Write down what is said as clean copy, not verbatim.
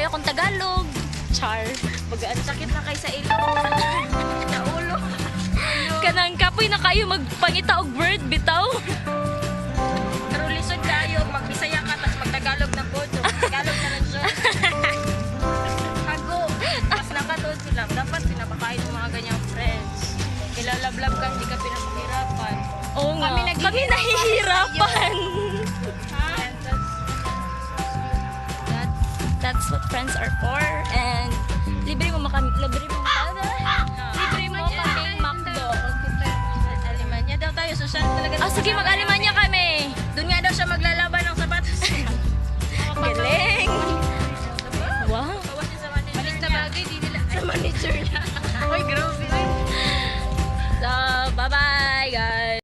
akong Tagalog. Char. Bagaan sakit na kay sa ilo. Sa ulo. Kanang kapoy na kayo magpangita og word bitaw. Pero lisod kayo, magbisaya ka, tapos magtagalog na po. Tagalog na lang siya. Hago. Mas nakatod sila. Dapat pinapakain ng mga ganyang friends. Kilalablab ka, hindi ka pinapahirapan. Oo nga. Kami Kami nahihirapan. Ha? That's what friends are for. And libre mo kaming McDo. Alemanya daw tayo. Social talaga. Ah, sige, mag-Alemanya